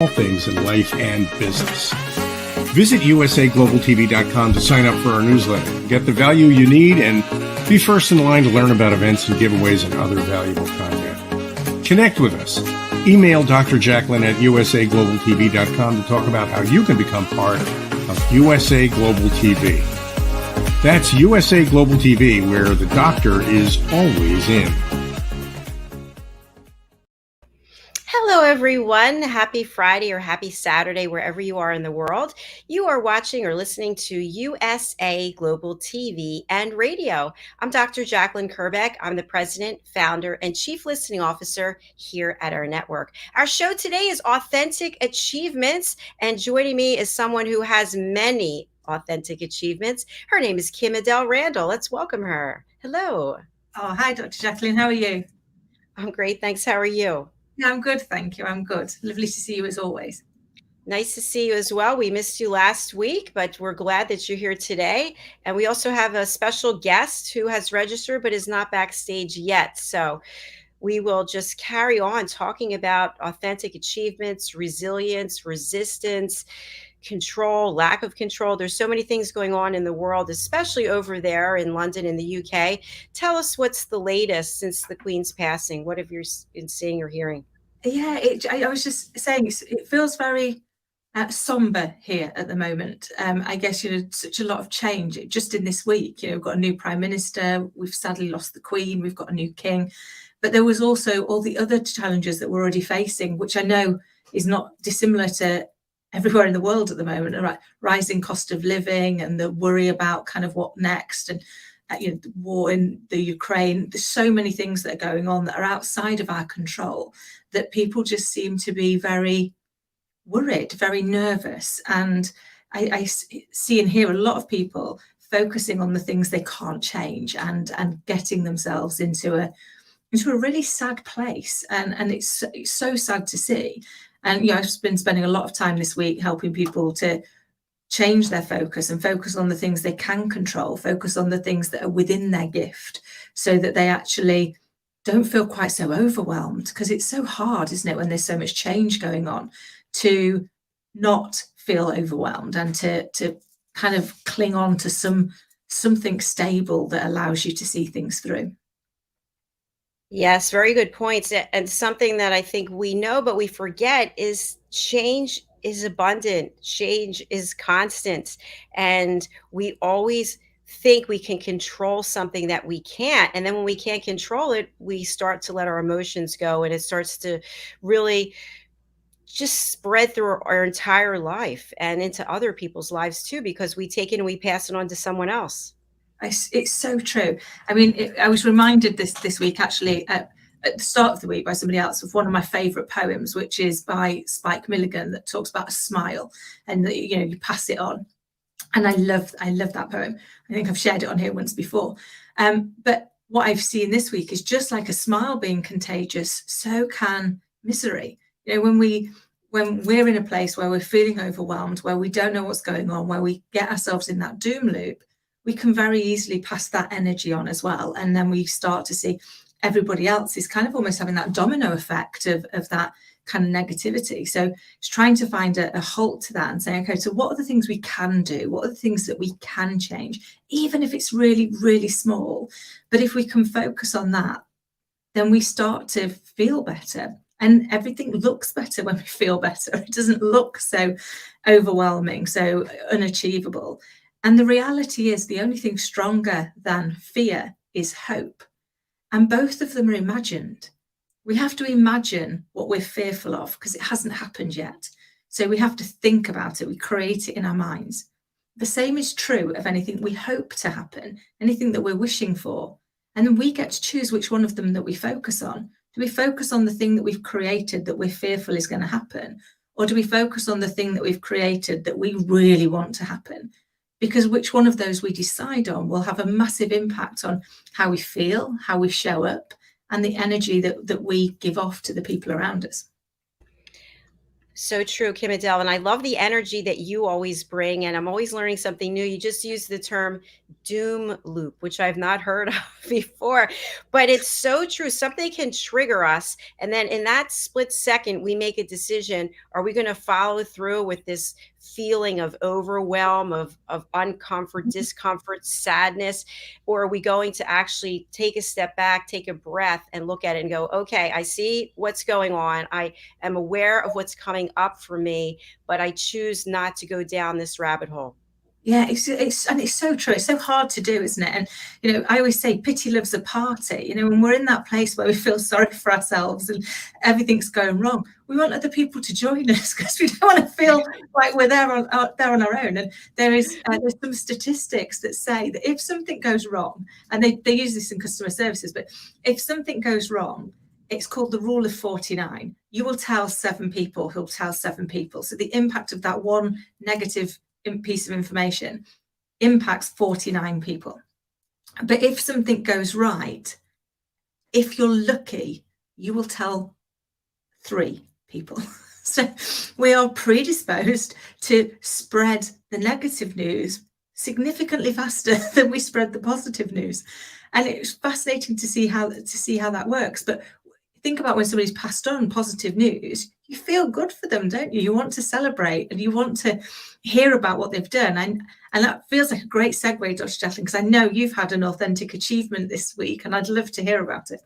all things in life and business. Visit usaglobaltv.com to sign up for our newsletter. Get the value you need and be first in line to learn about events and giveaways and other valuable content. Connect with us. Email Dr. Jacalyn at usaglobaltv.com to talk about how you can become part of USA Global TV. That's USA Global TV, where the doctor is always in. Hello, everyone. Happy Friday or happy Saturday, wherever you are in the world. You are watching or listening to USA Global TV and Radio. I'm Dr. JACALYN KERBECK. I'm the president, founder, and chief listening officer here at our network. Our show today is Authentic Achievements, and joining me is someone who has many authentic achievements. Her name is KIM-ADELE'S Randall. Let's welcome her. Hello. Oh, hi, Dr. JACALYN. How are you? I'm great. Thanks. How are you? Yeah, I'm good, thank you. I'm good. Lovely to see you as always. Nice to see you as well. We missed you last week, but we're glad that you're here today. And we also have a special guest who has registered but is not backstage yet. So we will just carry on talking about authentic achievements, resilience, resistance, control, lack of control. There's so many things going on in the world, especially over there in London in the UK. Tell us what's the latest since the Queen's passing. What have you been seeing or hearing? Yeah, I was just saying, it feels very somber here at the moment. I guess, such a lot of change just in this week. We've got a new Prime Minister. We've sadly lost the Queen. We've got a new King. But there was also all the other challenges that we're already facing, which I know is not dissimilar to everywhere in the world at the moment, right? Rising cost of living and the worry about kind of what next, and the war in the Ukraine. There's so many things that are going on that are outside of our control that people just seem to be very worried, very nervous. And I see and hear a lot of people focusing on the things they can't change and getting themselves into a really sad place. And it's so sad to see. And I've been spending a lot of time this week helping people to change their focus and focus on the things they can control, focus on the things that are within their gift, so that they actually don't feel quite so overwhelmed. Because it's so hard, isn't it, when there's so much change going on, to not feel overwhelmed and to kind of cling on to something stable that allows you to see things through. Yes, very good points. And something that I think we know, but we forget, is change is abundant. Change is constant. And we always think we can control something that we can't. And then when we can't control it, we start to let our emotions go, and it starts to really just spread through our entire life and into other people's lives too, because we take it and we pass it on to someone else. It's so true. I mean, I was reminded this week, actually, at the start of the week, by somebody else, of one of my favourite poems, which is by Spike Milligan, that talks about a smile, and that, you pass it on. And I love that poem. I think I've shared it on here once before. But what I've seen this week is, just like a smile being contagious, so can misery. When we're in a place where we're feeling overwhelmed, where we don't know what's going on, where we get ourselves in that doom loop, we can very easily pass that energy on as well. And then we start to see everybody else is kind of almost having that domino effect of that kind of negativity. So it's trying to find a halt to that and saying, okay, so what are the things we can do? What are the things that we can change, even if it's really, really small? But if we can focus on that, then we start to feel better. And everything looks better when we feel better. It doesn't look so overwhelming, so unachievable. And the reality is, the only thing stronger than fear is hope. And both of them are imagined. We have to imagine what we're fearful of, because it hasn't happened yet. So we have to think about it. We create it in our minds. The same is true of anything we hope to happen, anything that we're wishing for. And then we get to choose which one of them that we focus on. Do we focus on the thing that we've created that we're fearful is going to happen? Or do we focus on the thing that we've created that we really want to happen? Because which one of those we decide on will have a massive impact on how we feel, how we show up, and the energy that we give off to the people around us. So true, Kim Adele. And I love the energy that you always bring. And I'm always learning something new. You just used the term doom loop, which I've not heard of before, but it's so true. Something can trigger us. And then in that split second, we make a decision. Are we going to follow through with this feeling of overwhelm, of uncomfort, discomfort, sadness? Or are we going to actually take a step back, take a breath, and look at it and go, okay, I see what's going on. I am aware of what's coming up for me, but I choose not to go down this rabbit hole. Yeah, it's so true. It's so hard to do, isn't it? And I always say pity loves a party. When we're in that place where we feel sorry for ourselves and everything's going wrong, we want other people to join us because we don't want to feel like we're there on our own. And there's some statistics that say that if something goes wrong, and they use this in customer services, but if something goes wrong, it's called the rule of 49. You will tell 7 people who'll tell 7 people. So the impact of that one negative piece of information impacts 49 people. But if something goes right, if you're lucky, you will tell 3 people. So we are predisposed to spread the negative news significantly faster than we spread the positive news. And it's fascinating to see how that works. But think about when somebody's passed on positive news, you feel good for them, don't you? You want to celebrate and you want to hear about what they've done. And that feels like a great segue, Dr. JACALYN, because I know you've had an authentic achievement this week and I'd love to hear about it.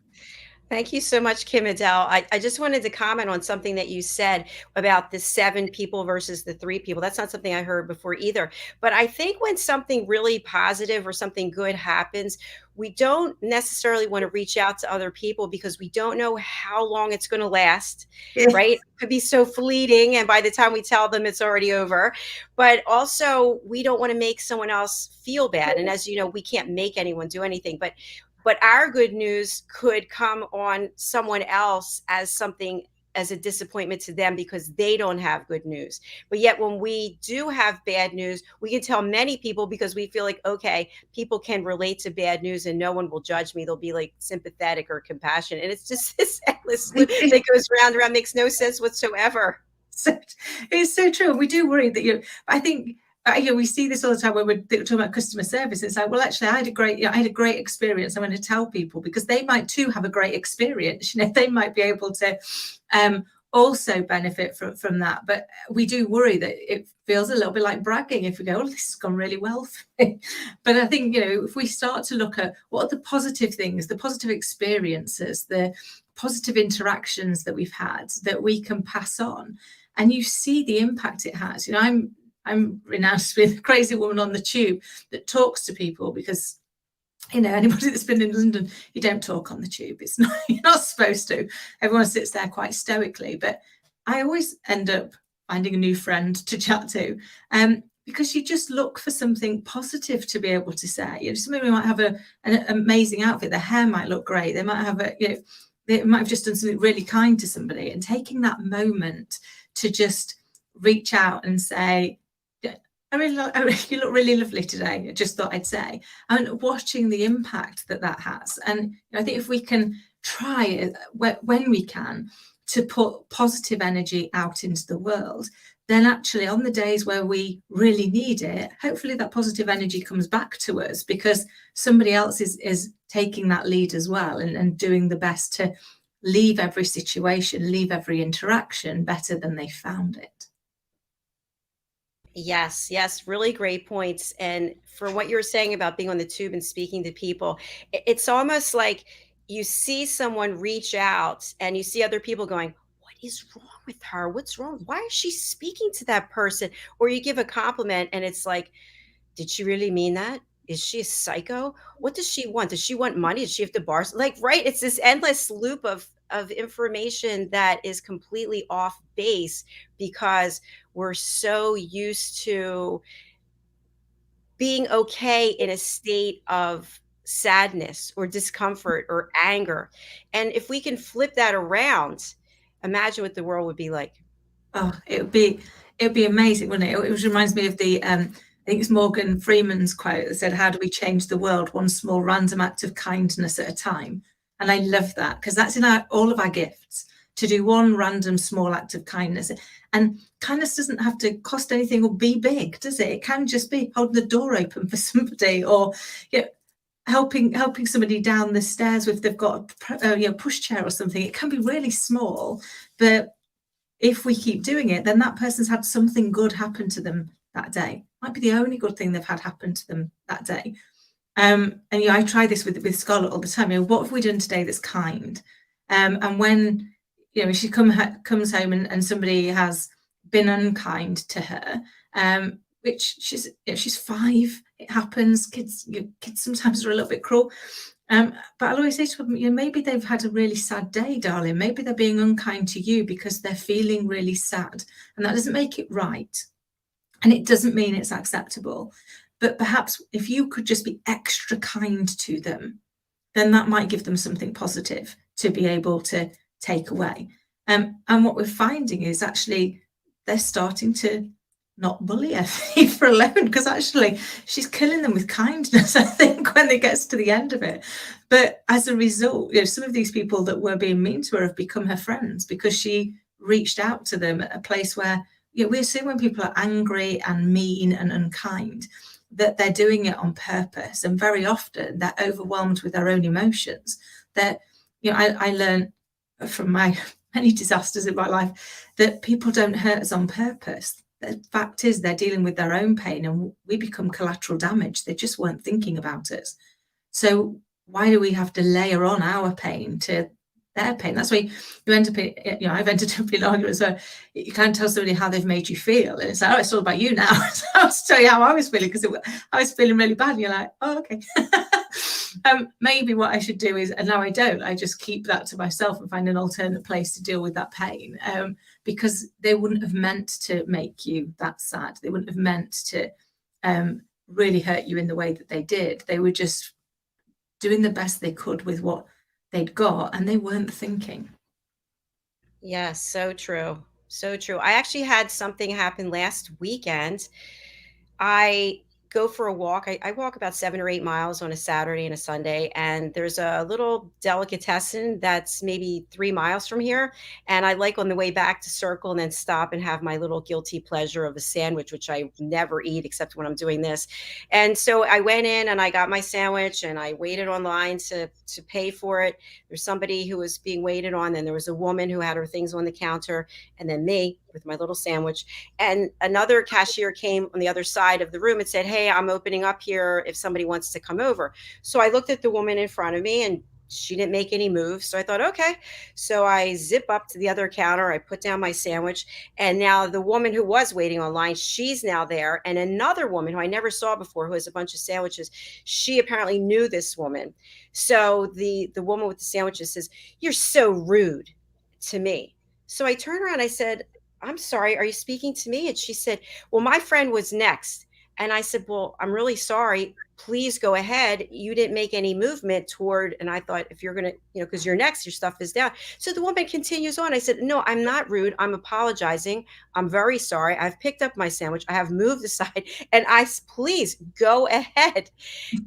Thank you so much, Kim Adele. I just wanted to comment on something that you said about the 7 people versus the 3 people. That's not something I heard before either. But I think when something really positive or something good happens, we don't necessarily want to reach out to other people because we don't know how long it's going to last, right? It could be so fleeting. And by the time we tell them, it's already over. But also, we don't want to make someone else feel bad. And as you know, we can't make anyone do anything. But our good news could come on someone else as a disappointment to them because they don't have good news. But yet when we do have bad news, we can tell many people because we feel like, okay, people can relate to bad news and no one will judge me. They'll be like sympathetic or compassionate. And it's just this endless loop that goes round and round, makes no sense whatsoever. So, it's so true. We do worry that I think we see this all the time when we're talking about customer service. It's like, well, actually, I had a great experience. I'm going to tell people because they might too have a great experience. They might be able to also benefit from that. But we do worry that it feels a little bit like bragging if we go, oh, this has gone really well for me. But I think, if we start to look at what are the positive things, the positive experiences, the positive interactions that we've had that we can pass on, and you see the impact it has. I'm renowned to be the crazy woman on the tube that talks to people because, anybody that's been in London, you don't talk on the tube. It's not, you're not supposed to. Everyone sits there quite stoically. But I always end up finding a new friend to chat to because you just look for something positive to be able to say. Somebody might have an amazing outfit. Their hair might look great. They might have they might have just done something really kind to somebody. And taking that moment to just reach out and say, you look really lovely today. I just thought I'd say, and watching the impact that has. And I think if we can try it when we can to put positive energy out into the world, then actually on the days where we really need it, hopefully that positive energy comes back to us because somebody else is taking that lead as well and doing the best to leave every situation, leave every interaction better than they found it. Yes, really great points. And for what you were saying about being on the tube and speaking to people, it's almost like you see someone reach out and you see other people going, what is wrong with her? What's wrong? Why is she speaking to that person? Or you give a compliment and it's like, did she really mean that? Is she a psycho? What does she want? Does she want money? Does she have to borrow? Right. It's this endless loop of information that is completely off base because we're so used to being okay in a state of sadness or discomfort or anger. And if we can flip that around, imagine what the world would be like. Oh, it would be amazing, wouldn't it? It reminds me of the I think it's Morgan Freeman's quote that said, how do we change the world? One small random act of kindness at a time. And I love that because that's in all of our gifts. to do one random small act of kindness. And kindness doesn't have to cost anything or be big, does it? It can just be holding the door open for somebody, or helping somebody down the stairs if they've got a pushchair or something. It can be really small, but if we keep doing it, then that person's had something good happen to them that day. Might be the only good thing they've had happen to them that day. And I try this with Scarlett all the time. What have we done today that's kind? And when she comes home and somebody has been unkind to her, which she's 5, it happens. Kids sometimes are a little bit cruel. But I'll always say to them, maybe they've had a really sad day, darling. Maybe they're being unkind to you because they're feeling really sad, and that doesn't make it right, and it doesn't mean it's acceptable. But perhaps if you could just be extra kind to them, then that might give them something positive to be able to take away. And what we're finding is actually they're starting to not bully her for alone, because actually she's killing them with kindness, I think, when it gets to the end of it. But as a result, some of these people that were being mean to her have become her friends because she reached out to them at a place where we assume when people are angry and mean and unkind that they're doing it on purpose, and very often they're overwhelmed with their own emotions. That I learned from my many disasters in my life that people don't hurt us on purpose. The fact is they're dealing with their own pain, and we become collateral damage. They just weren't thinking about it. So why do we have to layer on our pain to their pain? That's why you end up in, I've ended up in arguments where you can't tell somebody how they've made you feel, and it's like, oh, it's all about you now. So I'll tell you how I was feeling, because I was feeling really bad, and you're like, oh, okay. Maybe what I should do is, and now I don't, I just keep that to myself and find an alternate place to deal with that pain, because they wouldn't have meant to make you that sad. They wouldn't have meant to really hurt you in the way that they did. They were just doing the best they could with what they'd got, and they weren't thinking. Yeah, so true. So true. I actually had something happen last weekend. I go for a walk. I walk about 7 or 8 miles on a Saturday and a Sunday, and there's a little delicatessen that's maybe 3 miles from here. And I like on the way back to circle and then stop and have my little guilty pleasure of a sandwich, which I never eat except when I'm doing this. And so I went in and I got my sandwich, and I waited online to pay for it. There's somebody who was being waited on, and there was a woman who had her things on the counter, and then me with my little sandwich. And another cashier came on the other side of the room and said, hey, I'm opening up here if somebody wants to come over. So I looked at the woman in front of me, and she didn't make any moves. So I thought, okay. So I zip up to the other counter. I put down my sandwich. And now the woman who was waiting online, she's now there. And another woman who I never saw before, who has a bunch of sandwiches, she apparently knew this woman. So the woman with the sandwiches says, you're so rude to me. So I turned around, I said, I'm sorry, are you speaking to me? And she said, well, my friend was next. And I said, well, I'm really sorry. Please go ahead. You didn't make any movement toward, and I thought, if you're going to, because you're next, your stuff is down. So the woman continues on. I said, no, I'm not rude. I'm apologizing. I'm very sorry. I've picked up my sandwich. I have moved aside, and please go ahead.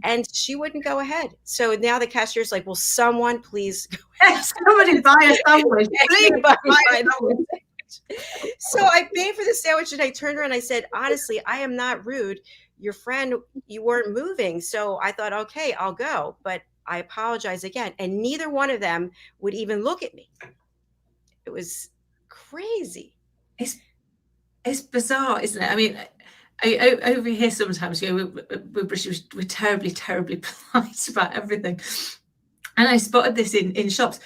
And she wouldn't go ahead. So now the cashier's like, will someone please go ahead? Somebody buy a sandwich. Please buy a sandwich. So I paid for the sandwich, and I turned around and I said, honestly, I am not rude. Your friend, you weren't moving. So I thought, okay, I'll go. But I apologize again. And neither one of them would even look at me. It was crazy. It's bizarre, isn't it? I mean, I over here sometimes, we're British, we're terribly, terribly polite about everything. And I spotted this in shops.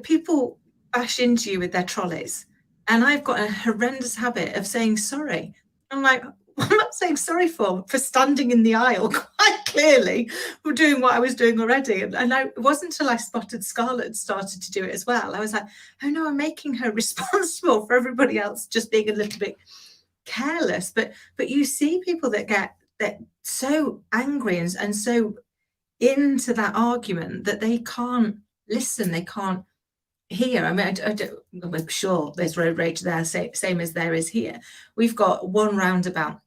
People bash into you with their trolleys. And I've got a horrendous habit of saying sorry. I'm like, what am I saying sorry for standing in the aisle quite clearly for doing what I was doing already. And it wasn't until I spotted Scarlett started to do it as well. I was like, oh no, I'm making her responsible for everybody else just being a little bit careless. But you see people that get so angry and so into that argument that they can't listen, they can't hear. I mean, I'm sure there's road rage there, same as there is here. We've got one roundabout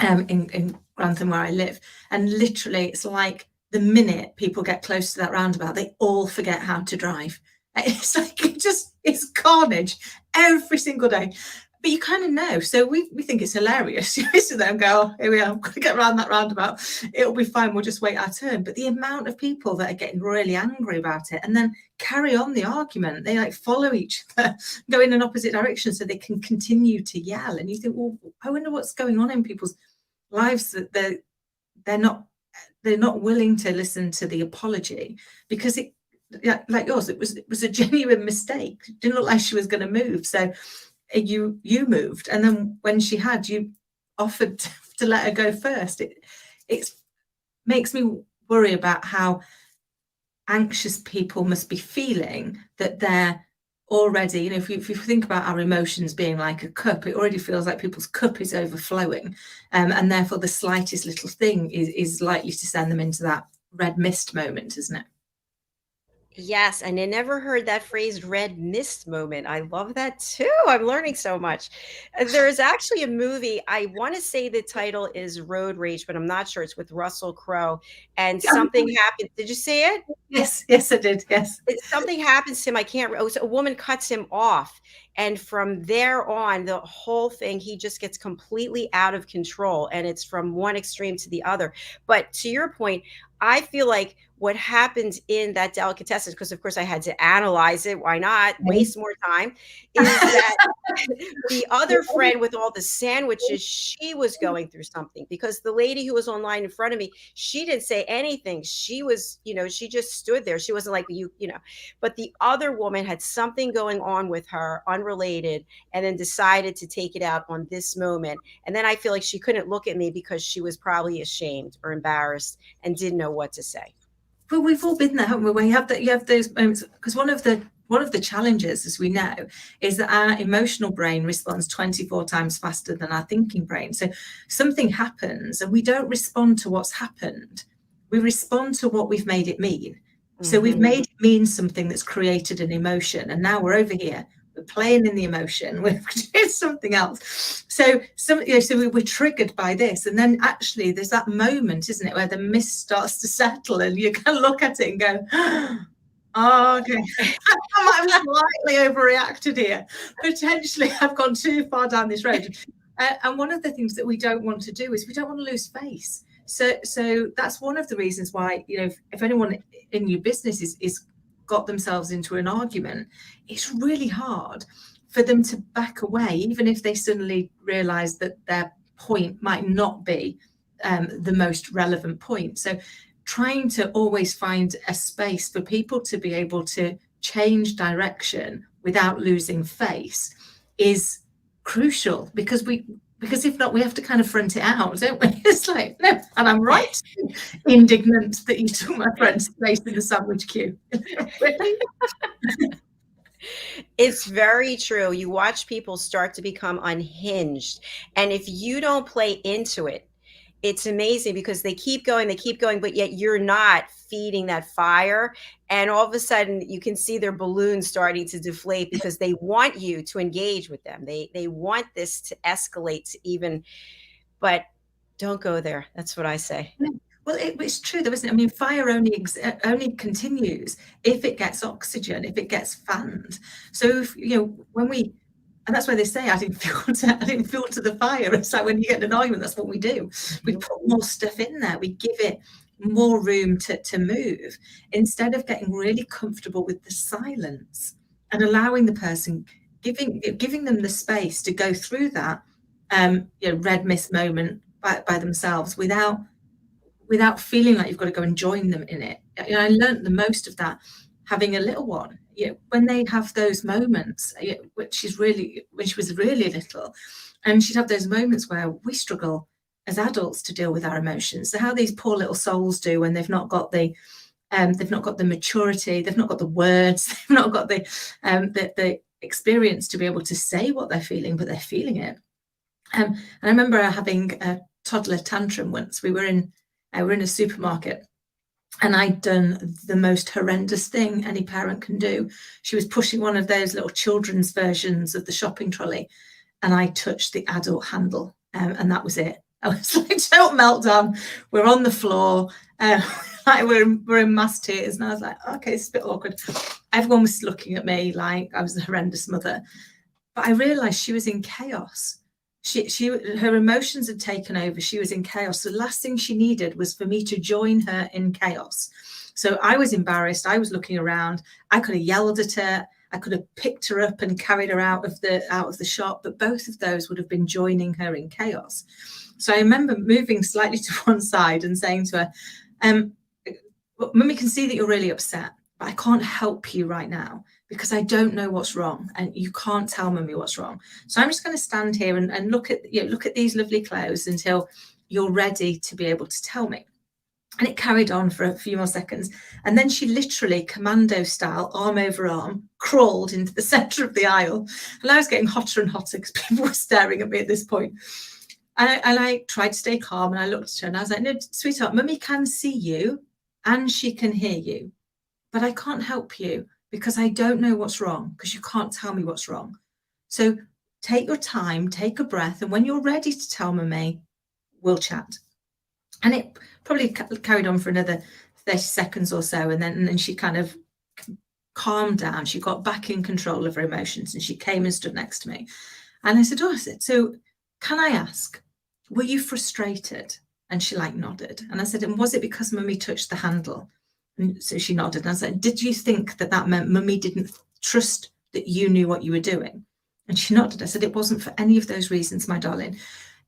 in Grantham where I live, and literally it's like the minute people get close to that roundabout, they all forget how to drive. It's like it's carnage every single day. But you kind of know, so we think it's hilarious. You sit there and go, oh, here we are, I'm going to get around that roundabout. It'll be fine, we'll just wait our turn. But the amount of people that are getting really angry about it and then carry on the argument, they like follow each other, go in an opposite direction so they can continue to yell. And you think, well, I wonder what's going on in people's lives, that they're not willing to listen to the apology, because it, like yours, it was a genuine mistake. It didn't look like she was going to move. So you moved, and then when she had, you offered to let her go first. It makes me worry about how anxious people must be feeling, that they're already, you know, if you think about our emotions being like a cup, it already feels like people's cup is overflowing, and therefore the slightest little thing is likely to send them into that red mist moment, isn't it? Yes, and I never heard that phrase "red mist moment." I love that too. I'm learning so much. There's actually a movie, I want to say the title is Road Rage, but I'm not sure. It's with Russell Crowe, and something happened. Did you see it? Yes, I did. Yes. Something happens to him. I can't. Oh, so a woman cuts him off, and from there on, the whole thing, he just gets completely out of control, and it's from one extreme to the other. But to your point, I feel like what happened in that delicatessen, because of course I had to analyze it, why not waste more time, is that the other friend with all the sandwiches, she was going through something, because the lady who was online in front of me, she didn't say anything. She was, she just stood there. She wasn't like but the other woman had something going on with her, unrelated, and then decided to take it out on this moment. And then I feel like she couldn't look at me because she was probably ashamed or embarrassed and didn't know what to say. But we've all been there, haven't we? Where you have those moments, because one of the challenges, as we know, is that our emotional brain responds 24 times faster than our thinking brain. So something happens and we don't respond to what's happened. We respond to what we've made it mean. So we've made it mean something that's created an emotion, and now we're over here. We're playing in the emotion. We're doing something else. So we're triggered by this, and then actually there's that moment, isn't it, where the mist starts to settle, and you can look at it and go, "Oh, okay, I might have slightly overreacted here. Potentially, I've gone too far down this road." And one of the things that we don't want to do is we don't want to lose face. So that's one of the reasons why, if anyone in your business is got themselves into an argument, it's really hard for them to back away, even if they suddenly realize that their point might not be the most relevant point. So trying to always find a space for people to be able to change direction without losing face is crucial, because if not, we have to kind of front it out, don't we? It's like, no, and I'm right, indignant that you took my friend's place in the sandwich queue. It's very true. You watch people start to become unhinged, and if you don't play into it, it's amazing, because they keep going, but yet you're not feeding that fire. And all of a sudden you can see their balloons starting to deflate, because they want you to engage with them. They want this to escalate to even, but don't go there. That's what I say. Well, it's true though, isn't it? I mean, fire only continues if it gets oxygen, if it gets fanned. So if, and that's why they say adding fuel to the fire. It's like when you get an argument, that's what we do. We put more stuff in there. We give it more room to move, instead of getting really comfortable with the silence and allowing the person, giving them the space to go through that red mist moment by themselves, without feeling like you've got to go and join them in it. I learned the most of that having a little one. When they have those moments, when she was really little, and she'd have those moments where we struggle as adults to deal with our emotions. So how these poor little souls do when they've not got the maturity, they've not got the words, they've not got the experience to be able to say what they're feeling, but they're feeling it. And I remember having a toddler tantrum once. We were in a supermarket, and I'd done the most horrendous thing any parent can do. She was pushing one of those little children's versions of the shopping trolley, and I touched the adult handle, and that was it. I was like, total meltdown. We're on the floor. Like we're in mass tears. And I was like, okay, it's a bit awkward. Everyone was looking at me like I was a horrendous mother. But I realized she was in chaos. Her emotions had taken over. She was in chaos. The last thing she needed was for me to join her in chaos. So I was embarrassed. I was looking around. I could have yelled at her. I could have picked her up and carried her out of the shop. But both of those would have been joining her in chaos. So I remember moving slightly to one side and saying to her, Mummy can see that you're really upset, but I can't help you right now because I don't know what's wrong, and you can't tell Mummy what's wrong. So I'm just going to stand here and look at these lovely clothes until you're ready to be able to tell me. And it carried on for a few more seconds. And then she literally, commando style, arm over arm, crawled into the center of the aisle. And I was getting hotter and hotter because people were staring at me at this point. And I tried to stay calm, and I looked at her and I was like, no, sweetheart, Mummy can see you and she can hear you, but I can't help you because I don't know what's wrong, because you can't tell me what's wrong. So take your time, take a breath, and when you're ready to tell Mummy, we'll chat. And it probably carried on for another 30 seconds or so, and then she kind of calmed down. She got back in control of her emotions, and she came and stood next to me. And I said, so can I ask, were you frustrated? And she nodded. And I said, and was it because Mummy touched the handle? And so she nodded. And I said, did you think that meant Mummy didn't trust that you knew what you were doing? And she nodded. I said, it wasn't for any of those reasons, my darling.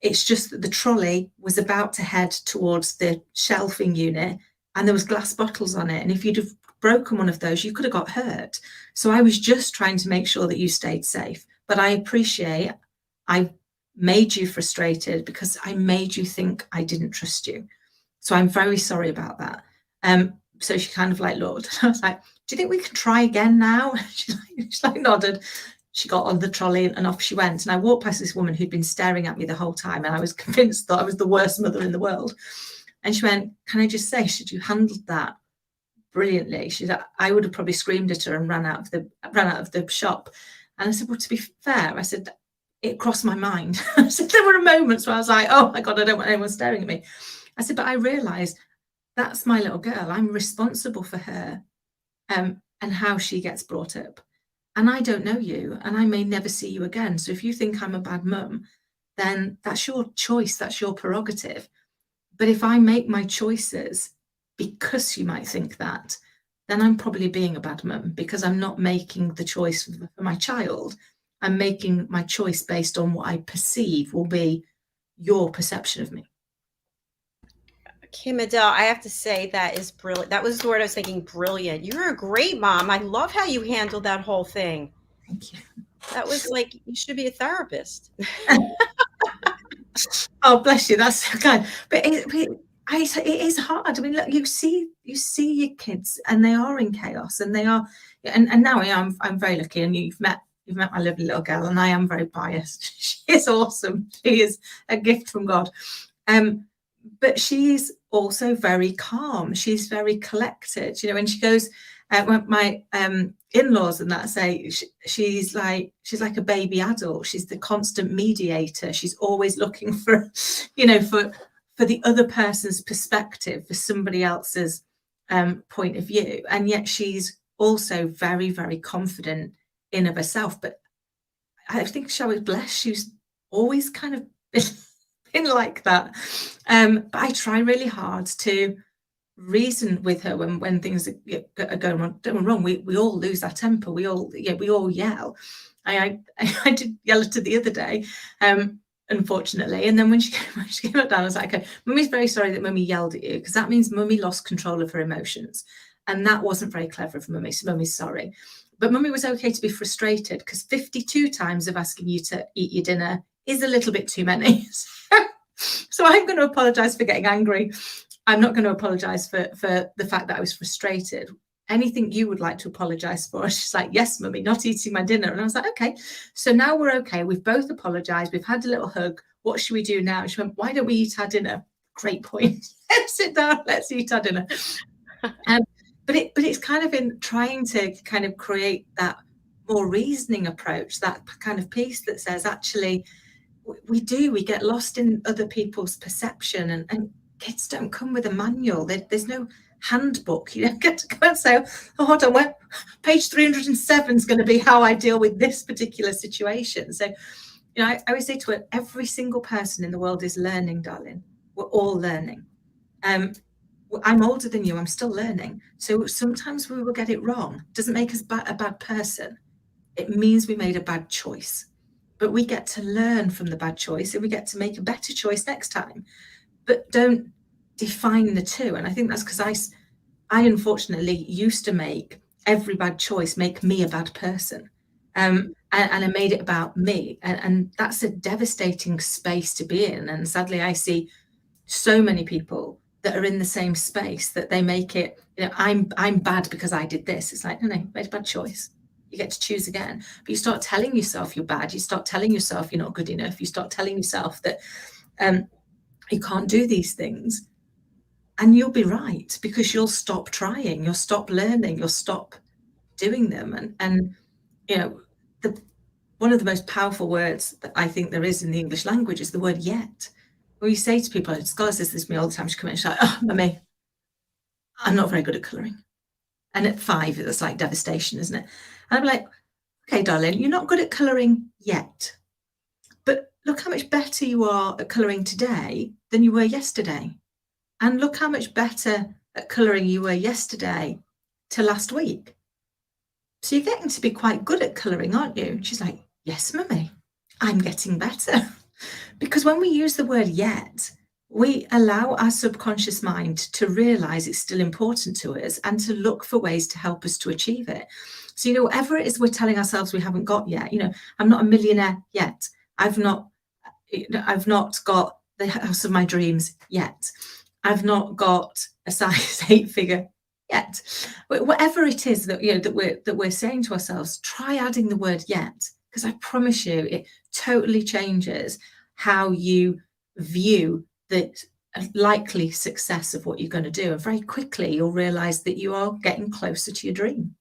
It's just that the trolley was about to head towards the shelving unit and there was glass bottles on it. And if you'd have broken one of those, you could have got hurt. So I was just trying to make sure that you stayed safe. But I appreciate I made you frustrated because I made you think I didn't trust you. So I'm very sorry about that. So she kind of looked. I was like, do you think we can try again now? She nodded. She got on the trolley and off she went. And I walked past this woman who'd been staring at me the whole time. And I was convinced that I was the worst mother in the world. And she went, can I just say, you handled that brilliantly. She said, I would have probably screamed at her and ran out of the shop. And I said, well, to be fair, I said, it crossed my mind. I said, there were moments where I was like, oh my God, I don't want anyone staring at me. I said, but I realized that's my little girl. I'm responsible for her and how she gets brought up. And I don't know you, and I may never see you again. So if you think I'm a bad mum, then that's your choice. That's your prerogative. But if I make my choices because you might think that, then I'm probably being a bad mum because I'm not making the choice for my child. I'm making my choice based on what I perceive will be your perception of me. Kim-Adele, I have to say that is brilliant. That was the word I was thinking, brilliant. You're a great mom. I love how you handled that whole thing. Thank you. That was you should be a therapist. Oh, bless you. That's so kind. But it is hard. I mean, look, you see your kids and they are in chaos and they are, and now I'm very lucky, and you've met my lovely little girl, and I am very biased. She is awesome. She is a gift from God. But she's also very calm. She's very collected. When she goes, when my in-laws and that say she's like a baby adult. She's the constant mediator. She's always looking for, for the other person's perspective, for somebody else's point of view. And yet she's also very, very confident in of herself. But I think she was blessed. She's always kind of been like that. But I try really hard to reason with her when things are going wrong. We all lose our temper. We all yell. I did yell at her the other day, unfortunately. And then when she came back down, I was like, okay, Mummy's very sorry that Mummy yelled at you, because that means Mummy lost control of her emotions. And that wasn't very clever of Mummy. So Mummy's sorry. But Mummy was okay to be frustrated, because 52 times of asking you to eat your dinner is a little bit too many. So I'm going to apologise for getting angry. I'm not going to apologise for the fact that I was frustrated. Anything you would like to apologise for? She's like, yes, Mummy, not eating my dinner. And I was like, okay. So now we're okay. We've both apologised. We've had a little hug. What should we do now? And she went, why don't we eat our dinner? Great point. Let's sit down. Let's eat our dinner. But it's kind of in trying to kind of create that more reasoning approach, that kind of piece that says, actually, we get lost in other people's perception, and kids don't come with a manual. There's no handbook. You don't get to go and say, oh, hold on, where page 307 is going to be how I deal with this particular situation. So, I always say to her, every single person in the world is learning, darling. We're all learning. I'm older than you, I'm still learning. So sometimes we will get it wrong. Doesn't make us a bad person. It means we made a bad choice. But we get to learn from the bad choice, and we get to make a better choice next time. But don't define the two. And I think that's because I unfortunately used to make every bad choice make me a bad person. And I made it about me. And that's a devastating space to be in. And sadly, I see so many people that are in the same space that they make it, I'm bad because I did this. It's like, no, you made a bad choice. You get to choose again. But you start telling yourself you're bad. You start telling yourself you're not good enough. You start telling yourself that you can't do these things. And you'll be right, because you'll stop trying. You'll stop learning. You'll stop doing them. And one of the most powerful words that I think there is in the English language is the word yet. When you say to people, Scarlett says this to me all the time, she comes in, she's like, oh, Mummy, I'm not very good at colouring. And at 5, it's like devastation, isn't it? And I'm like, okay, darling, you're not good at colouring yet. But look how much better you are at colouring today than you were yesterday. And look how much better at colouring you were yesterday to last week. So you're getting to be quite good at colouring, aren't you? She's like, yes, Mummy, I'm getting better. Because when we use the word yet, we allow our subconscious mind to realise it's still important to us and to look for ways to help us to achieve it. So, whatever it is we're telling ourselves we haven't got yet, I'm not a millionaire yet. I've not got the house of my dreams yet. I've not got a size 8 figure yet. Whatever it is that we're saying to ourselves, try adding the word yet, because I promise you it totally changes how you view the likely success of what you're going to do. And very quickly you'll realize that you are getting closer to your dream.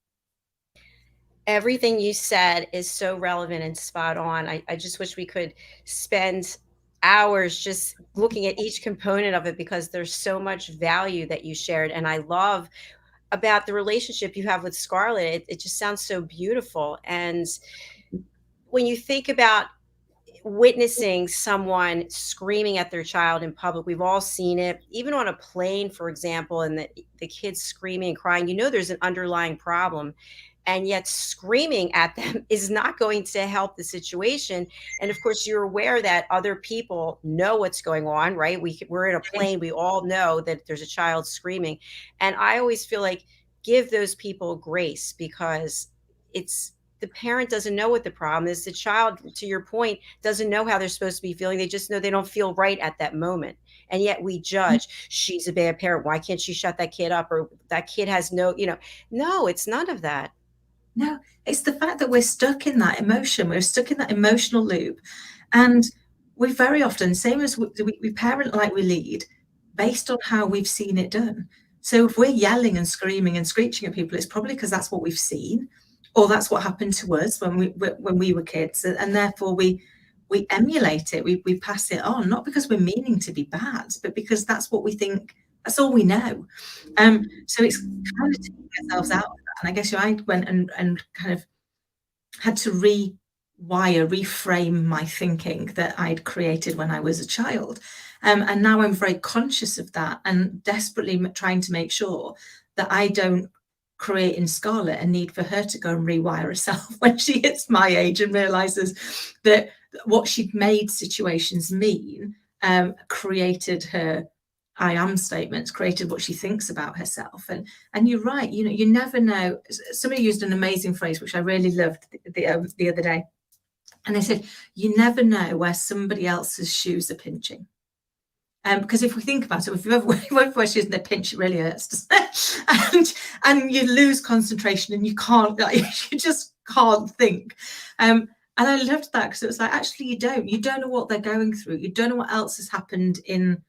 Everything you said is so relevant and spot on. I just wish we could spend hours just looking at each component of it, because there's so much value that you shared. And I love about the relationship you have with Scarlett. It just sounds so beautiful. And when you think about witnessing someone screaming at their child in public, we've all seen it, even on a plane, for example, and the kids screaming and crying, there's an underlying problem. And yet screaming at them is not going to help the situation. And of course, you're aware that other people know what's going on, right? We're in a plane. We all know that there's a child screaming. And I always feel like give those people grace, because the parent doesn't know what the problem is. The child, to your point, doesn't know how they're supposed to be feeling. They just know they don't feel right at that moment. And yet we judge, she's a bad parent. Why can't she shut that kid up? Or that kid has no, it's none of that. No, it's the fact that we're stuck in that emotion. We're stuck in that emotional loop. And we very often, same as we parent like we lead, based on how we've seen it done. So if we're yelling and screaming and screeching at people, it's probably because that's what we've seen, or that's what happened to us when we were kids. And therefore we emulate it. We pass it on, not because we're meaning to be bad, but because that's what we think. That's all we know. So it's kind of taking ourselves out of that. And I guess I went and kind of had to reframe my thinking that I'd created when I was a child. And now I'm very conscious of that and desperately trying to make sure that I don't create in Scarlett a need for her to go and rewire herself when she hits my age and realizes that what she'd made situations mean created her I am statements, created what she thinks about herself. And you're right, you never know. Somebody used an amazing phrase, which I really loved the other day. And they said, you never know where somebody else's shoes are pinching. Because if we think about it, if you've ever wear shoes and they pinch, it really hurts, doesn't it? and you lose concentration and you can't, you just can't think. And I loved that, because it was like, actually, you don't know what they're going through. You don't know what else has happened in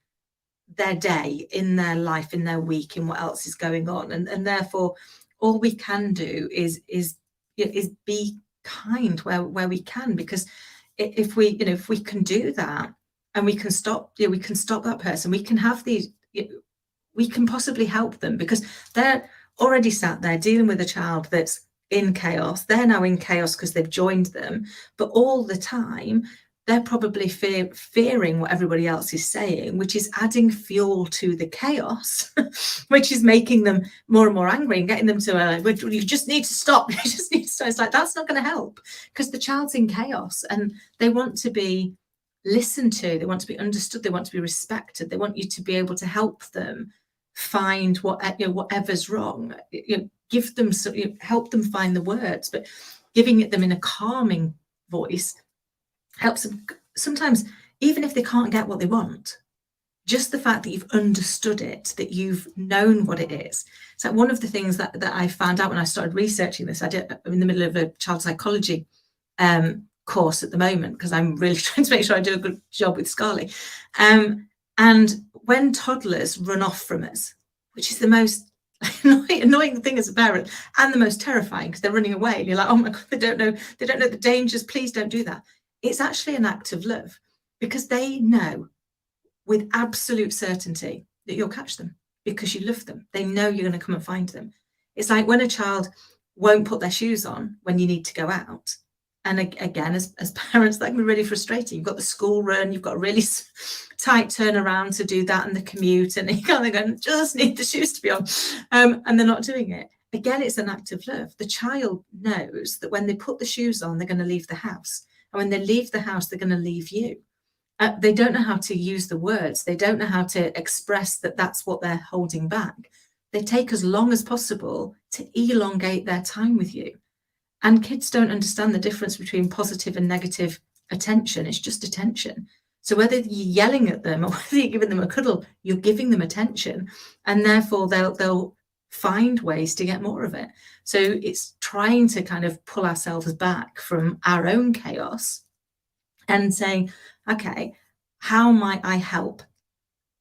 their day, in their life, in their week, in what else is going on. And therefore, all we can do is be kind where we can, because if we, if we can do that, and we can stop, we can stop that person, we can have these, we can possibly help them, because they're already sat there dealing with a child that's in chaos. They're now in chaos because they've joined them, but all the time they're probably fearing what everybody else is saying, which is adding fuel to the chaos, which is making them more and more angry and getting them to you just need to stop. You just need to stop. It's like, that's not going to help, because the child's in chaos and they want to be listened to. They want to be understood. They want to be respected. They want you to be able to help them find whatever's wrong. Give them, help them find the words, but giving it them in a calming voice helps them. Sometimes, even if they can't get what they want, just the fact that you've understood it, that you've known what it is. So one of the things that I found out when I started researching this, I'm in the middle of a child psychology course at the moment, because I'm really trying to make sure I do a good job with Scarly. And when toddlers run off from us, which is the most annoying thing as a parent, and the most terrifying, because they're running away and you're like, oh my God, they don't know the dangers, please don't do that. It's actually an act of love, because they know with absolute certainty that you'll catch them, because you love them. They know you're going to come and find them. It's like when a child won't put their shoes on when you need to go out. And again, as parents, that can be really frustrating. You've got the school run, you've got a really tight turnaround to do that and the commute, and you can't go, just need the shoes to be on, and they're not doing it. Again, it's an act of love. The child knows that when they put the shoes on, they're going to leave the house. And when they leave the house, they're going to leave you. They don't know how to use the words. They don't know how to express that that's what they're holding back. They take as long as possible to elongate their time with you. And kids don't understand the difference between positive and negative attention. It's just attention. So whether you're yelling at them or whether you're giving them a cuddle, you're giving them attention. And therefore, they'll find ways to get more of it. So it's trying to kind of pull ourselves back from our own chaos and saying, okay, how might I help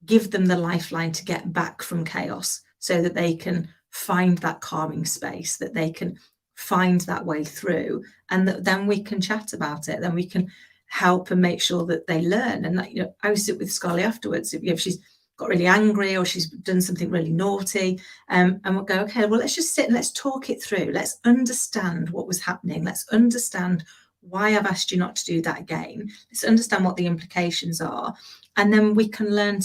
give them the lifeline to get back from chaos, so that they can find that calming space, that they can find that way through, and that then we can chat about it, then we can help and make sure that they learn. And that, I would sit with Scarly afterwards if she's got really angry or she's done something really naughty, and we'll go, okay, well, let's just sit and let's talk it through. Let's understand what was happening. Let's understand why I've asked you not to do that again. Let's understand what the implications are, and then we can learn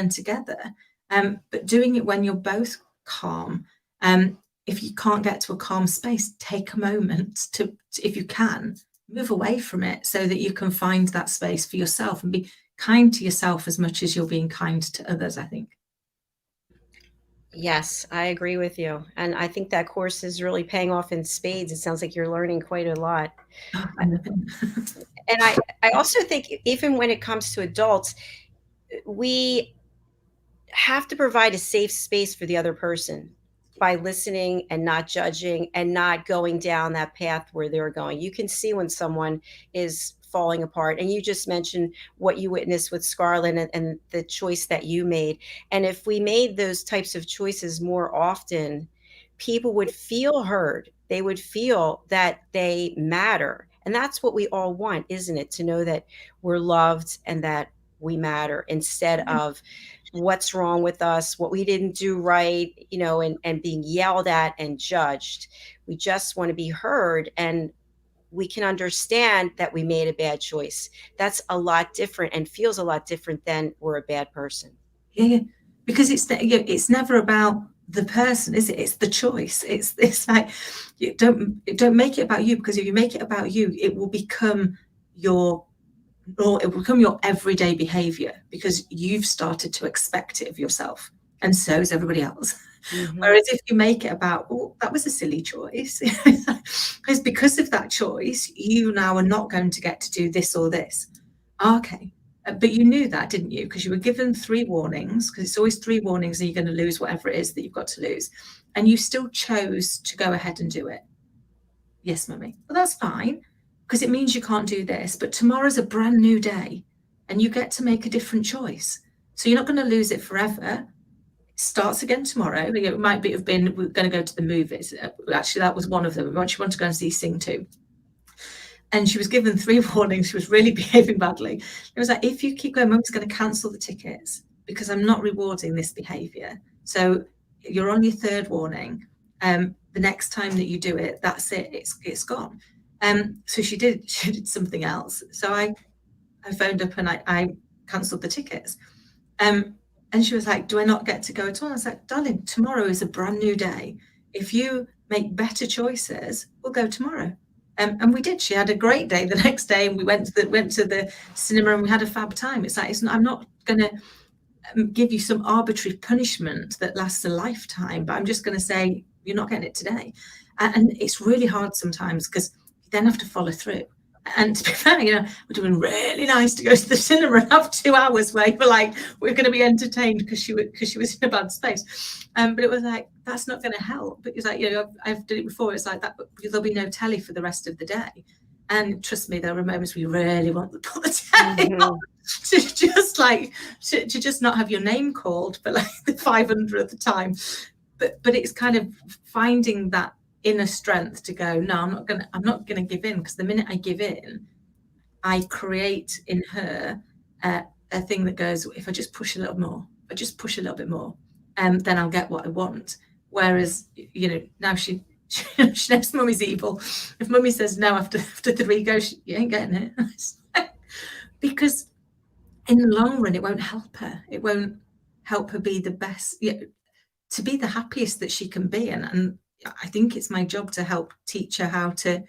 together. But doing it when you're both calm. If you can't get to a calm space, take a moment to, if you can, move away from it, so that you can find that space for yourself and be kind to yourself as much as you're being kind to others, I think. Yes, I agree with you. And I think that course is really paying off in spades. It sounds like you're learning quite a lot. And I also think even when it comes to adults, we have to provide a safe space for the other person by listening and not judging and not going down that path where they're going. You can see when someone is falling apart. And you just mentioned what you witnessed with Scarlett and the choice that you made. And if we made those types of choices more often, people would feel heard. They would feel that they matter. And that's what we all want, isn't it? To know that we're loved and that we matter, instead of what's wrong with us, what we didn't do right, and being yelled at and judged. We just want to be heard, and we can understand that we made a bad choice. That's a lot different and feels a lot different than we're a bad person. Yeah, because it's never about the person, is it? It's the choice. It's like, don't make it about you, because if you make it about you, it will become your everyday behavior, because you've started to expect it of yourself, and so is everybody else. Mm-hmm. Whereas if you make it about, oh, that was a silly choice, because of that choice, you now are not going to get to do this or this. Okay. But you knew that, didn't you? Because you were given 3 warnings, because it's always 3 warnings and you're going to lose whatever it is that you've got to lose. And you still chose to go ahead and do it. Yes, mummy. Well, that's fine, because it means you can't do this. But tomorrow's a brand new day and you get to make a different choice. So you're not going to lose it forever. It starts again tomorrow. It might have been, we're going to go to the movies. Actually, that was one of them. We want to go and see Sing 2. And she was given 3 warnings. She was really behaving badly. It was like, if you keep going, Mum's going to cancel the tickets because I'm not rewarding this behavior. So you're on your 3rd warning. The next time that you do it, that's it. It's gone. So she did something else. So I phoned up and I cancelled the tickets. And she was like, do I not get to go at all? I was like, darling, tomorrow is a brand new day. If you make better choices, we'll go tomorrow. And we did. She had a great day the next day, and we went to the cinema and we had a fab time. It's like, I'm not going to give you some arbitrary punishment that lasts a lifetime, but I'm just going to say, you're not getting it today. And it's really hard sometimes because you then have to follow through. And to be fair, we're doing really nice to go to the cinema and have 2 hours where we're like, we're going to be entertained because she was in a bad space. But it was like, that's not going to help. But it's like, I've done it before. It's like that. There'll be no telly for the rest of the day. And trust me, there were moments where you really want to put the telly on to just not have your name called for like the 500th time. But it's kind of finding that inner strength to go, no, I'm not gonna give in, because the minute I give in, I create in her a thing that goes, if I just push a little more, if I just push a little bit more, then I'll get what I want. Whereas now she knows Mummy's evil. If Mummy says no after 3 goes, you ain't getting it. Because in the long run, it won't help her. It won't help her be the best, to be the happiest that she can be. And I think it's my job to help teach her how to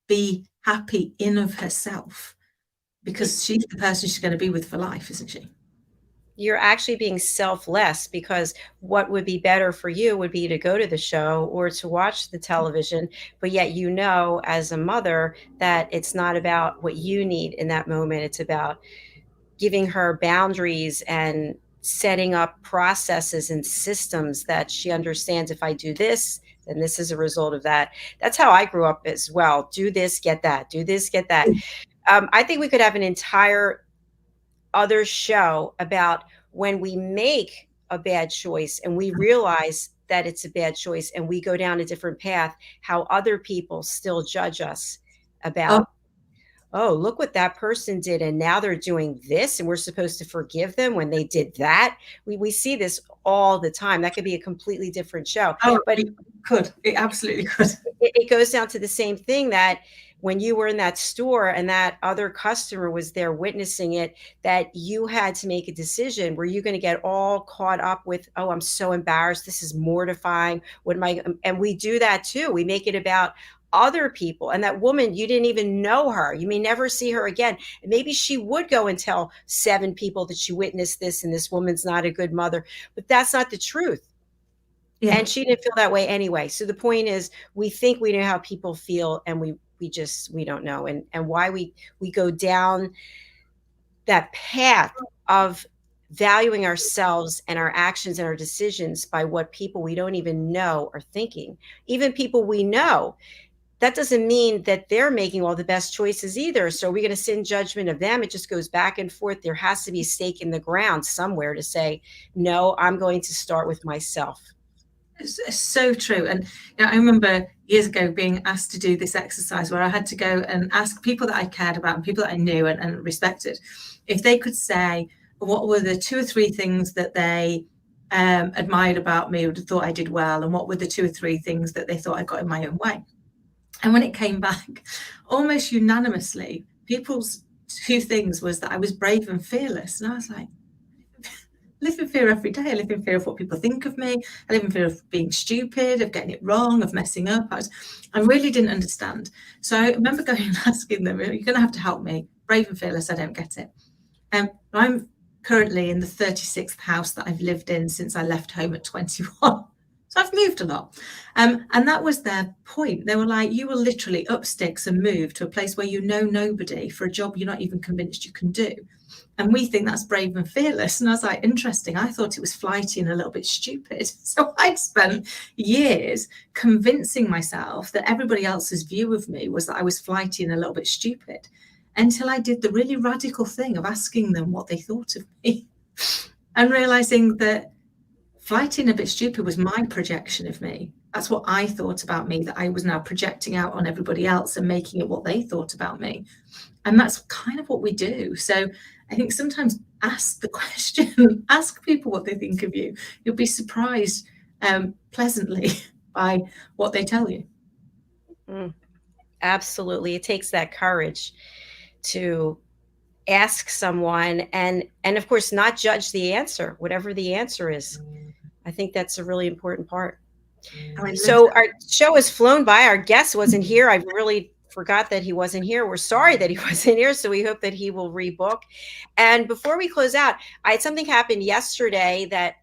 be happy in of herself, because she's the person she's going to be with for life, isn't she? You're actually being selfless, because what would be better for you would be to go to the show or to watch the television. But yet, as a mother, that it's not about what you need in that moment. It's about giving her boundaries and setting up processes and systems that she understands. If I do this, then this is a result of that. That's how I grew up as well. Do this, get that. Do this, get that. I think we could have an entire other show about when we make a bad choice and we realize that it's a bad choice and we go down a different path, how other people still judge us about, oh, look what that person did, and now they're doing this, and we're supposed to forgive them when they did that. We see this all the time. That could be a completely different show. But it absolutely could. It goes down to the same thing, that when you were in that store and that other customer was there witnessing it, that you had to make a decision. Were you going to get all caught up with, oh, I'm so embarrassed, this is mortifying, and we do that too. We make it about other people. And that woman, you didn't even know her. You may never see her again. And maybe she would go and tell 7 people that she witnessed this and this woman's not a good mother, but that's not the truth. Yeah. And she didn't feel that way anyway. So the point is, we think we know how people feel, and we don't know. And why we go down that path of valuing ourselves and our actions and our decisions by what people we don't even know are thinking. Even people we know, that doesn't mean that they're making all the best choices either. So are we going to sit in judgment of them? It just goes back and forth. There has to be a stake in the ground somewhere to say, no, I'm going to start with myself. It's so true. And I remember years ago being asked to do this exercise where I had to go and ask people that I cared about and people that I knew and respected, if they could say what were the 2 or 3 things that they admired about me or thought I did well, and what were the 2 or 3 things that they thought I got in my own way. And when it came back, almost unanimously, people's 2 things was that I was brave and fearless. And I was like, I live in fear every day. I live in fear of what people think of me. I live in fear of being stupid, of getting it wrong, of messing up. I really didn't understand. So I remember going and asking them, you're going to have to help me. Brave and fearless, I don't get it. I'm currently in the 36th house that I've lived in since I left home at 21. So I've moved a lot. And that was their point. They were like, you will literally up sticks and move to a place where you know nobody for a job you're not even convinced you can do. And we think that's brave and fearless. And I was like, interesting. I thought it was flighty and a little bit stupid. So I'd spent years convincing myself that everybody else's view of me was that I was flighty and a little bit stupid, until I did the really radical thing of asking them what they thought of me and realizing that flighty and a bit stupid was my projection of me. that's what I thought about me, that I was now projecting out on everybody else and making it what they thought about me. And that's kind of what we do. So I think sometimes ask the question, ask people what they think of you. You'll be surprised pleasantly by what they tell you. Absolutely. It takes that courage to ask someone and of course not judge the answer, whatever the answer is. I think that's a really important part. So our show has flown by. Our guest wasn't here. I really forgot that he wasn't here. We're sorry that he wasn't here. So we hope that he will rebook. And before we close out, I had something happen yesterday that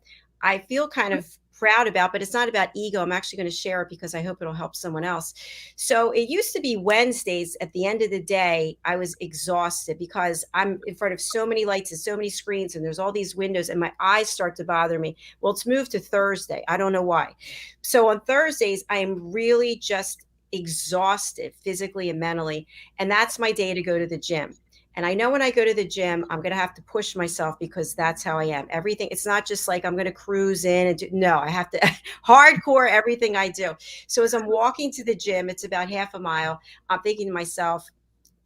I feel kind of proud about, but it's not about ego. I'm actually going to share it because I hope it'll help someone else. So it used to be Wednesdays at the end of the day, I was exhausted because I'm in front of so many lights and so many screens and there's all these windows and my eyes start to bother me. Well, it's moved to Thursday. I don't know why. So on Thursdays, I am really just exhausted physically and mentally. And that's my day to go to the gym. And I know when I go to the gym, I'm going to have to push myself because that's how I am. Everything. It's not just like I'm going to cruise in and do, no, I have to hardcore everything I do. So as I'm walking to the gym, it's about half a mile. I'm thinking to myself,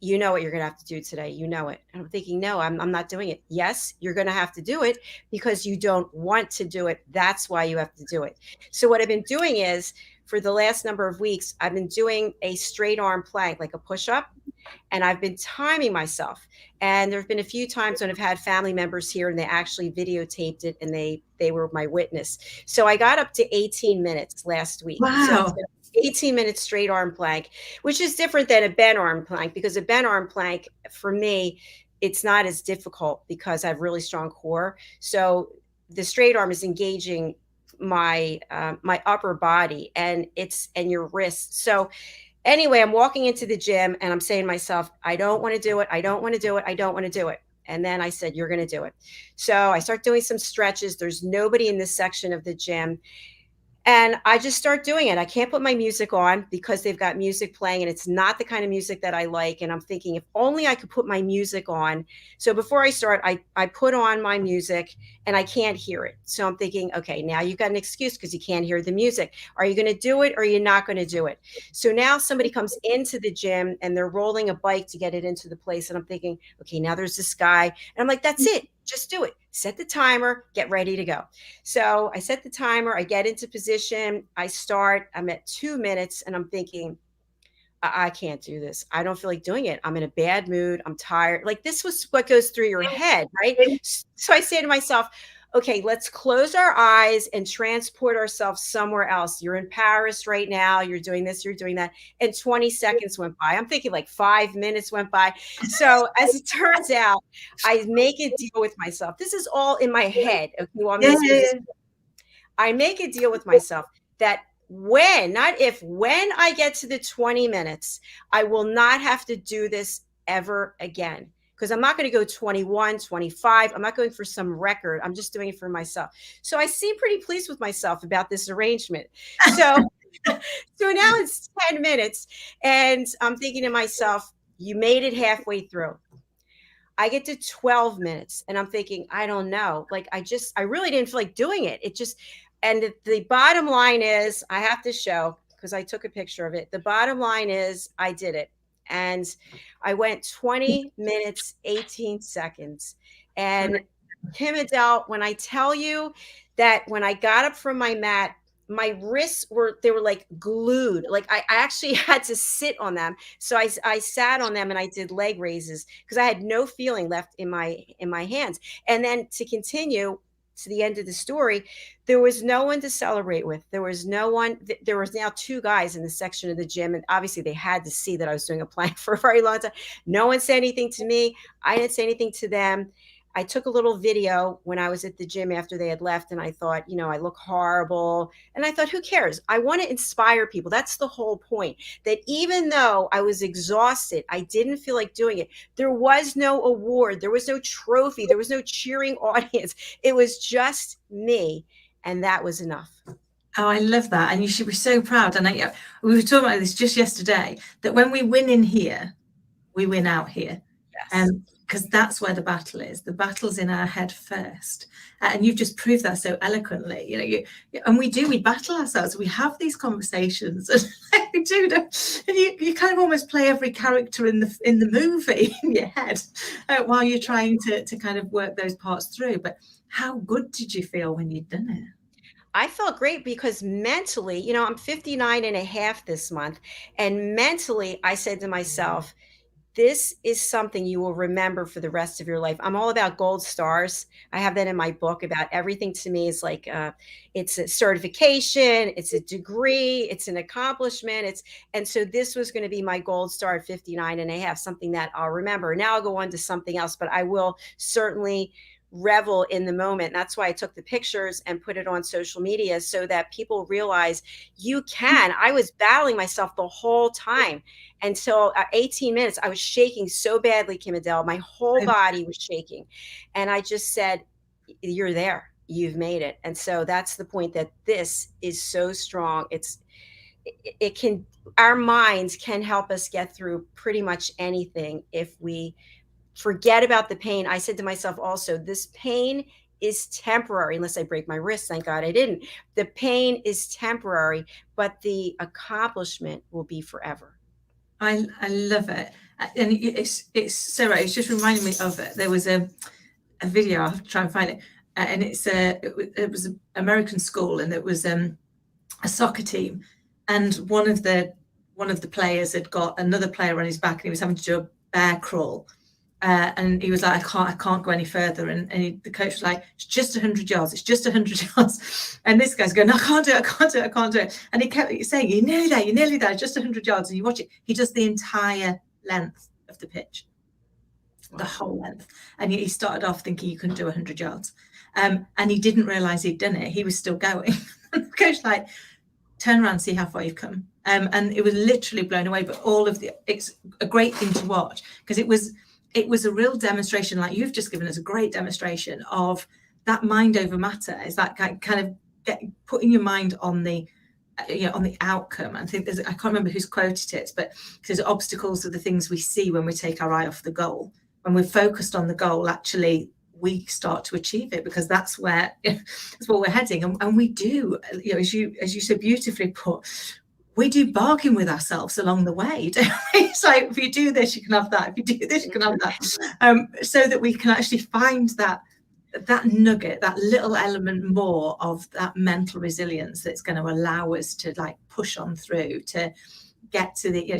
you know what you're going to have to do today. You know it. And I'm thinking, no, I'm not doing it. Yes, you're going to have to do it because you don't want to do it. That's why you have to do it. So what I've been doing is for the last number of weeks, I've been doing a straight arm plank, like a push-up. And I've been timing myself. And there have been a few times when I've had family members here and they actually videotaped it and they were my witness. So I got up to 18 minutes last week. Wow. So 18 minutes straight arm plank, which is different than a bent arm plank because a bent arm plank for me, it's not as difficult because I have really strong core. So the straight arm is engaging my my upper body and your wrists. So anyway, I'm walking into the gym and I'm saying to myself, I don't want to do it. I don't want to do it. I don't want to do it. And then I said, you're going to do it. So I start doing some stretches. There's nobody in this section of the gym. And I just start doing it. I can't put my music on because they've got music playing and it's not the kind of music that I like. And I'm thinking if only I could put my music on. So before I start, I put on my music and I can't hear it. So I'm thinking, okay, now you've got an excuse because you can't hear the music. Are you going to do it or are you not going to do it? So now somebody comes into the gym and they're rolling a bike to get it into the place. And I'm thinking, okay, now there's this guy. And I'm like, that's it. Just do it. Set the timer, get ready to go. So I set the timer, I get into position, I start, I'm at 2 minutes and I'm thinking, I can't do this. I don't feel like doing it. I'm in a bad mood. I'm tired. Like this was what goes through your head, right? So I say to myself, okay, let's close our eyes and transport ourselves somewhere else. You're in Paris right now. You're doing this, you're doing that. And 20 seconds went by. I'm thinking like 5 minutes went by. So as it turns out, I make a deal with myself. This is all in my head. Okay, well, I make a deal with myself that when, not if, when I get to the 20 minutes, I will not have to do this ever again. Because I'm not going to go 21, 25. I'm not going for some record. I'm just doing it for myself. So I seem pretty pleased with myself about this arrangement. So, so now it's 10 minutes and I'm thinking to myself, you made it halfway through. I get to 12 minutes and I'm thinking, I don't know. Like I really didn't feel like doing it. It just, and the bottom line is I have to show, because I took a picture of it. The bottom line is I did it. And I went 20 minutes, 18 seconds. And KIM-ADELE, when I tell you that when I got up from my mat, my wrists were like glued. Like I actually had to sit on them. So I sat on them and I did leg raises because I had no feeling left in my hands. And then to continue to the end of the story, there was no one to celebrate with. There was no one. There was now 2 guys in the section of the gym. And obviously they had to see that I was doing a plank for a very long time. No one said anything to me. I didn't say anything to them. I took a little video when I was at the gym after they had left. And I thought, you know, I look horrible. And I thought, who cares? I want to inspire people. That's the whole point. That even though I was exhausted, I didn't feel like doing it. There was no award. There was no trophy. There was no cheering audience. It was just me. And that was enough. Oh, I love that. And you should be so proud. And we were talking about this just yesterday, that when we win in here, we win out here. Yes. Because because that's where the battle is. The battle's in our head first. And you've just proved that so eloquently. And we battle ourselves. We have these conversations, and we do, and you kind of almost play every character in the movie in your head while you're trying to kind of work those parts through. But how good did you feel when you'd done it? I felt great because mentally, I'm 59 and a half this month. And mentally, I said to myself, this is something you will remember for the rest of your life. I'm all about gold stars. I have that in my book about everything to me is like, it's a certification, it's a degree, it's an accomplishment. And so this was going to be my gold star at 59 and a half, something that I'll remember. Now I'll go on to something else, but I will certainly revel in the moment. That's why I took the pictures and put it on social media so that people realize you can. I was battling myself the whole time until 18 minutes. I was shaking so badly, Kim-Adele. My whole body was shaking. And I just said, you're there. You've made it. And so that's the point, that this is so strong. Our minds can help us get through pretty much anything if we forget about the pain. I said to myself also, this pain is temporary, unless I break my wrist. Thank God I didn't. The pain is temporary, but the accomplishment will be forever. I love it. And it's so right. It's just reminding me of it. There was a video, I'll have to try and find it. And it was an American school, and it was a soccer team. And one of the players had got another player on his back, and he was having to do a bear crawl. And he was like, I can't go any further. And the coach was like, it's just 100 yards. It's just 100 yards. And this guy's going, no, I can't do it. And he kept saying, you're nearly there, just 100 yards. And you watch it. He does the entire length of the pitch, the whole length. And he started off thinking you couldn't do 100 yards. And he didn't realize he'd done it. He was still going. And the coach like, turn around, see how far you've come. And it was literally blown away. But it's a great thing to watch, because it was a real demonstration, like you've just given us a great demonstration of that mind over matter. Is that kind of putting your mind on the outcome. I think I can't remember who's quoted it, but because obstacles are the things we see when we take our eye off the goal. When we're focused on the goal, actually we start to achieve it, because that's where that's where we're heading. And we do, as you so beautifully put, we do bargain with ourselves along the way. It's like, if you do this, you can have that. If you do this, you can have that. So that we can actually find that nugget, that little element more of that mental resilience that's going to allow us to like push on through, to get to the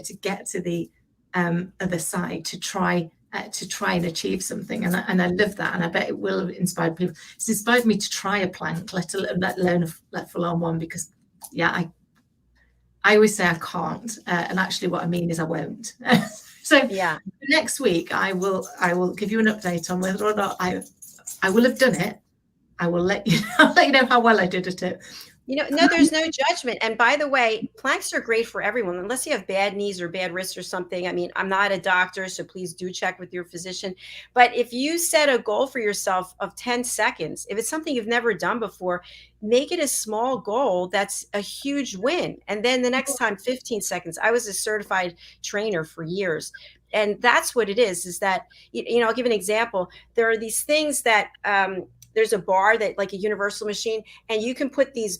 other side, to try and achieve something. And I love that, and I bet it will have inspired people. It's inspired me to try a plank, let alone a full-on one, because I always say I can't, and actually what I mean is I won't. So yeah, next week I will give you an update on whether or not I will have done it. I will let you know how well I did at it. No, there's no judgment. And by the way, planks are great for everyone, unless you have bad knees or bad wrists or something. I mean, I'm not a doctor, so please do check with your physician. But if you set a goal for yourself of 10 seconds, if it's something you've never done before, make it a small goal. That's a huge win. And then the next time, 15 seconds. I was a certified trainer for years. And that's what it is that, I'll give an example. There are these things that there's a bar that like a universal machine, and you can put these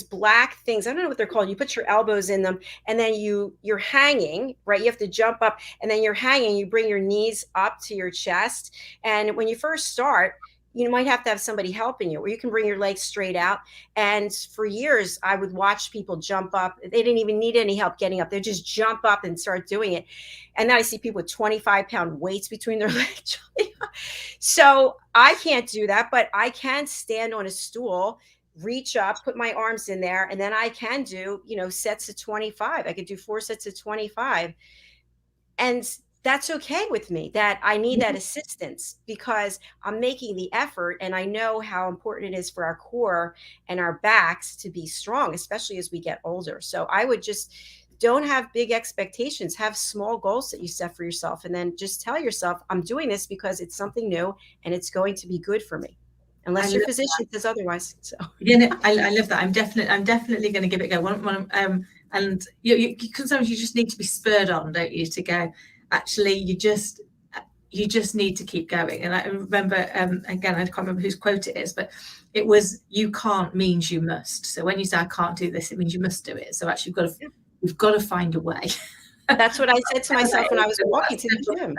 black things, I don't know what they're called. You put your elbows in them, and then you're hanging, right? You have to jump up, and then you're hanging. You bring your knees up to your chest. And when you first start, you might have to have somebody helping you, or you can bring your legs straight out. And for years, I would watch people jump up. They didn't even need any help getting up. They just jump up and start doing it. And then I see people with 25-pound weights between their legs. So I can't do that, but I can stand on a stool, reach up, put my arms in there, and then I can do, sets of 25. I could do 4 sets of 25. And that's okay with me, that I need that assistance, because I'm making the effort, and I know how important it is for our core and our backs to be strong, especially as we get older. So I would just don't have big expectations, have small goals that you set for yourself, and then just tell yourself, I'm doing this because it's something new and it's going to be good for me. Unless your physician says otherwise. So I love that. I'm definitely going to give it a go. And sometimes you just need to be spurred on, don't you, to go. Actually, you just need to keep going. And I remember, again, I can't remember whose quote it is, but it was, you can't means you must. So when you say I can't do this, it means you must do it. So actually you've got to find a way. That's what I said to myself when I was walking to the gym.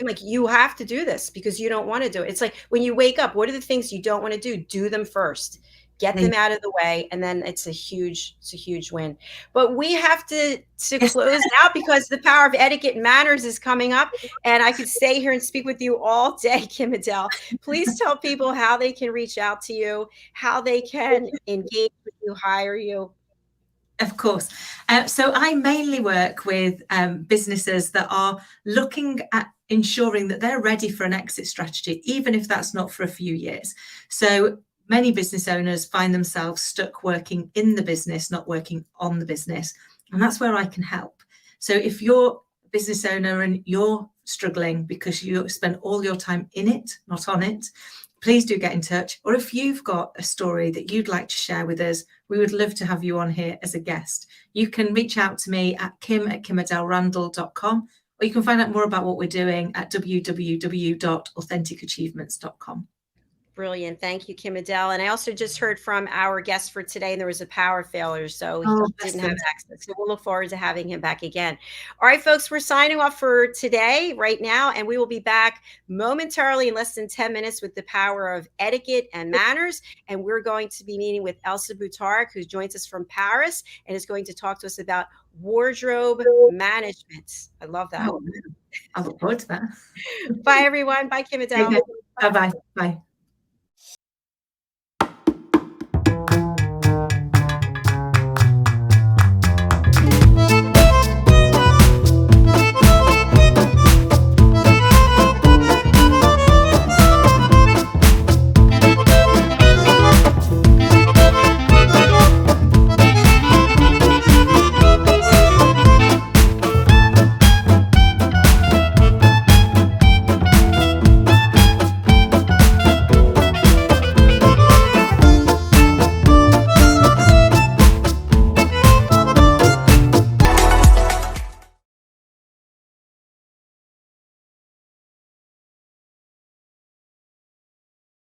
I'm like, you have to do this because you don't want to do it. It's like when you wake up, what are the things you don't want to do? Do them first. Get them out of the way, and then it's a huge win. But we have to close out because the power of etiquette and manners is coming up, and I could stay here and speak with you all day, Kim-Adele. Please tell people how they can reach out to you, how they can engage with you, hire you. Of course. So I mainly work with businesses that are looking at ensuring that they're ready for an exit strategy, even if that's not for a few years. So many business owners find themselves stuck working in the business, not working on the business. And that's where I can help. So if you're a business owner and you're struggling because you spend all your time in it, not on it, please do get in touch. Or if you've got a story that you'd like to share with us, we would love to have you on here as a guest. You can reach out to me at kim@kimadelrandall.com, or you can find out more about what we're doing at www.AuthenticAchievements.com. Brilliant. Thank you, Kim-Adele. And I also just heard from our guest for today, and there was a power failure, so he didn't have access. So we'll look forward to having him back again. All right, folks, we're signing off for today right now, and we will be back momentarily in less than 10 minutes with the power of etiquette and manners. And we're going to be meeting with Elsa Boutarik, who joins us from Paris and is going to talk to us about wardrobe management. I love that. I look forward to that. Bye, everyone. Bye, Kim-Adele. Bye-bye. Bye.